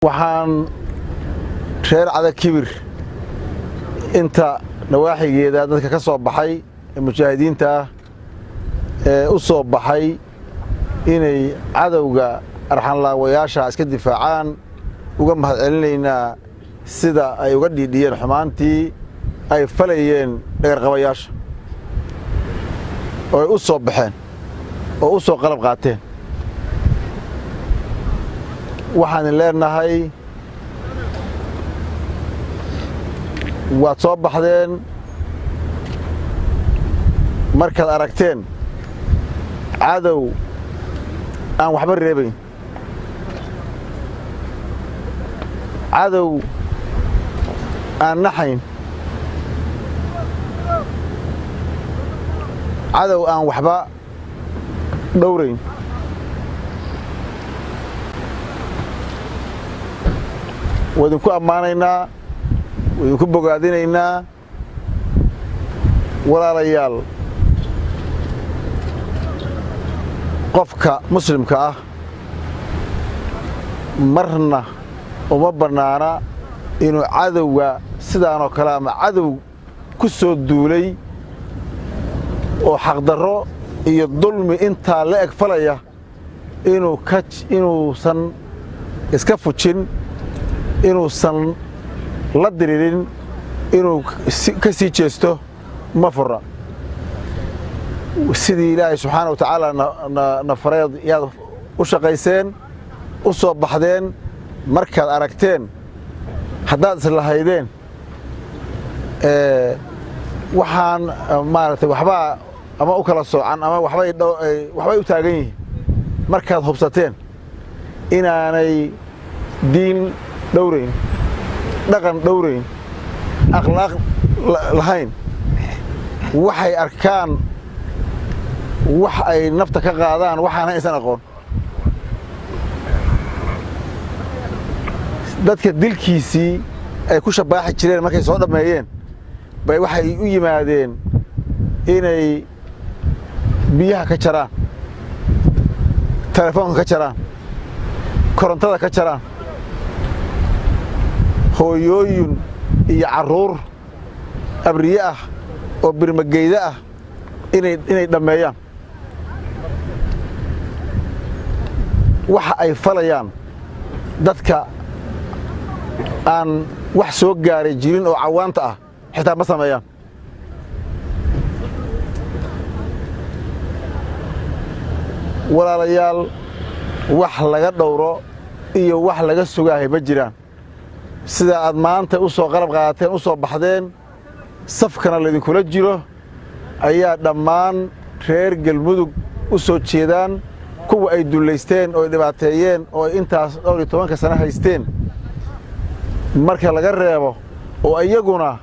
waxaan reer Cada Kibir inta nawaaxigeeda dadka ka soo baxay mujaahidiinta u soo baxay inay cadawga arxanlaawayaasha iska difaacaan uga mahadcelinayna sida ay uga dhiidhiyeen xumaantii ay falayeen dhagarqabayaasha oo u soo baxeen oo u soo qalab qaateen waxaan leenahay waad soo baxdeen markaad aragteen cadow aan waxba reebayn cadow aan naxayn cadow aan waxba dhowrayn wadinku ammaanaynaa wadinku bogaadinaynaa walaalayaal qofka muslimka ah marna uma bannaana inuu cadowga sidaanoo kale ama cadow ku soo duulay oo xaqdarro iyo dulmi intaa la eg falaya inuusan iska fujin inuusan la diriirin inuu ka sii jeesto ma furna sidii ilaahay subxaana wa tacaala na fareed yaad u shaqayseen u soo baxdeen markaad aragteen haddaad islahaydeen waxaan maaragtay waxbaa ama u kala soocan ama waxbay u taagan yihiin markaad hubsateen inaanay diin dhowrayn dhaqan dhowrayn akhlaaq lahayn waxay arkaan wax ay nafta ka qaadaan waxaana aysan aqoon dadka dilkiisii ay ku shabaaxi jireen markay soo dhammeeyeen bay waxay u yimaadeen inay biyaha ka jaraan telefoonka ka jaraan korontada ka jaraan hooyooyin iyo carruur abriye ah oo birmageyda ah inay dhammeeyaan waxa ay falayaan dadka aan wax soo gaaray jirin oo cawaanta ah xitaa ma sameeyaan walaalayaal wax laga dhowro iyo wax laga sugaahay ma jiraan sida aad maanta u soo qalab qaadateen u soo baxdeen safkana laydinkula jiro ayaa dhammaan reer galmudug u soo jeedaan kuwa ay dullaysteen oo ay dhibaateeyeen oo ay intaas 12 sano haysteen marka laga reebo oo iyaguna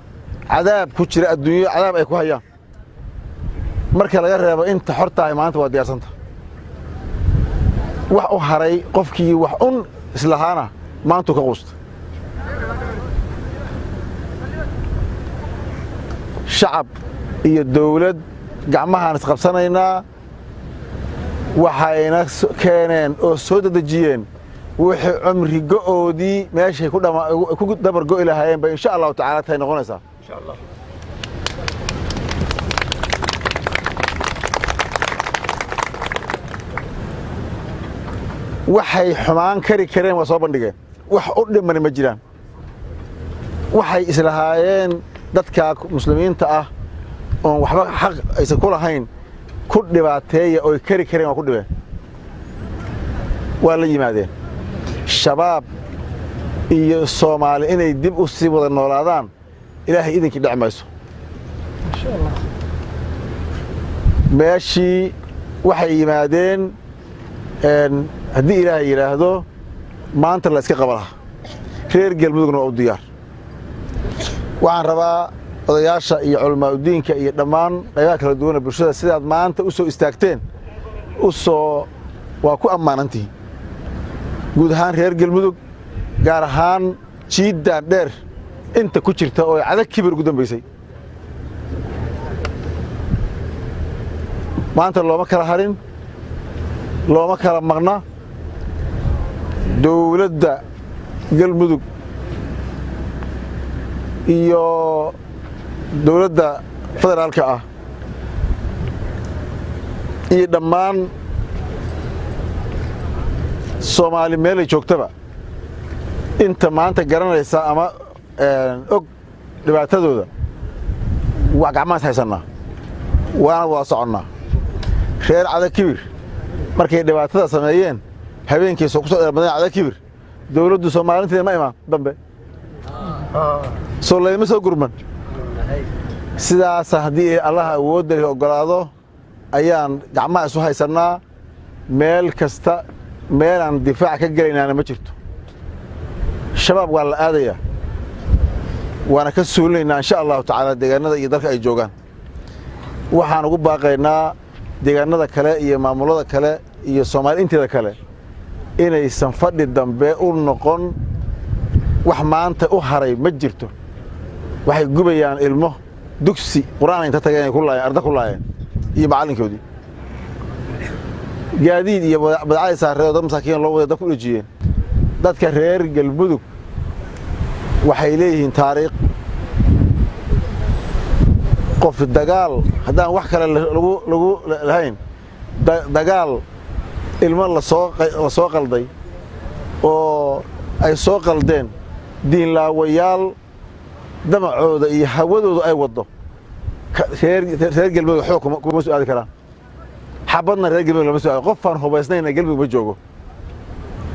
cadaab ku jira adduunyo cadaab ay ku hayaan marka laga reebo inta xortahay maanta waa diyaarsanta wax u haray qofkii wax islahaana maantu ka quusta shacab iyo dawlad gacmahaan isqabsanaynaa waxayna keeneen oo soo dadejiyeen wixii cumri go'oodii meeshay ku dabar go'i lahaayeen bay insha allahu tacaala tahay noqonaysaa waxay xumaan kari kareen waa soo bandhigeen wax u dhimani ma jiraan waxay islahaayeen dadka muslimiinta ah oon waxba xaq aysan ku lahayn ku dhibaateeya oo kari kareen waa ku dhibeen waa la yimaadeen shabaab iyo Soomaali inay dib u sii wada noolaadaan ilaahay idinkii dhici mayso meeshii waxay yimaadeen haddii ilaahay yidhaahdo maanta la iska qaba lahaa reer galmudugna waa u diyaar waxaan rabaa odayaasha iyo culamaauddiinka iyo dhammaan qaybaha kala duwana bulshada sidaad maanta u soo istaagteen waa ku ammaanantihiin guud ahaan reer galmudug gaar ahaan jiiddaan dheer inta ku jirta oo Cada Kibir ugu dambaysay maanta looma kala harin looma kala maqna dawladda galmudug iyo dowladda federaalka ah iyo dhammaan Soomaali meel ay joogtaba inta maanta garanaysa ama og dhibaatadooda wax gacmaha haysanaa waana wada soconnaa reer Cada Kibir markay dhibaatada sameeyeen habeenkii soo ku soo dheermaday Cada Kibir dawladdu Soomaaliyeed ma imaan dambe soo leeyma soo gurman sidaas haddii Allah awood leh ogolaado ayaan gacmaha isu haysanaa meel kasta meel aan difaac ka galaynaana ma jirto shabaab waa la aadaya waana ka suulinayna insha Allah ta'ala deegaanada iyo dalka ay joogaan waxaan ugu baaqaynaa deegaanada kale iyo maamulada kale iyo Soomaali inteeda kale inaysan fadhi dambe u noqon wax maanta u haray ma jirto waxay gubayaan ilmo dugsi quraan inta tagay ku laayeen arda ku laayeen iyo macalinkoodii gaadiid iyo badacay saareedo masaakiin loo wada ku dhijiyeen dadka reer galmudug waxay leeyihiin taariikh qof dagaal hadaan wax kale lagu lahayn dagaal ilmo la soo qalday oo ay soo qaldeen diin laawayaal damacooda iyo hawadooda ay wado reer galmudug xoog kuma soo aadi karaan xabadna reer galmudug lama soo aadi qofaan hubaysnayna galmudug ma joogo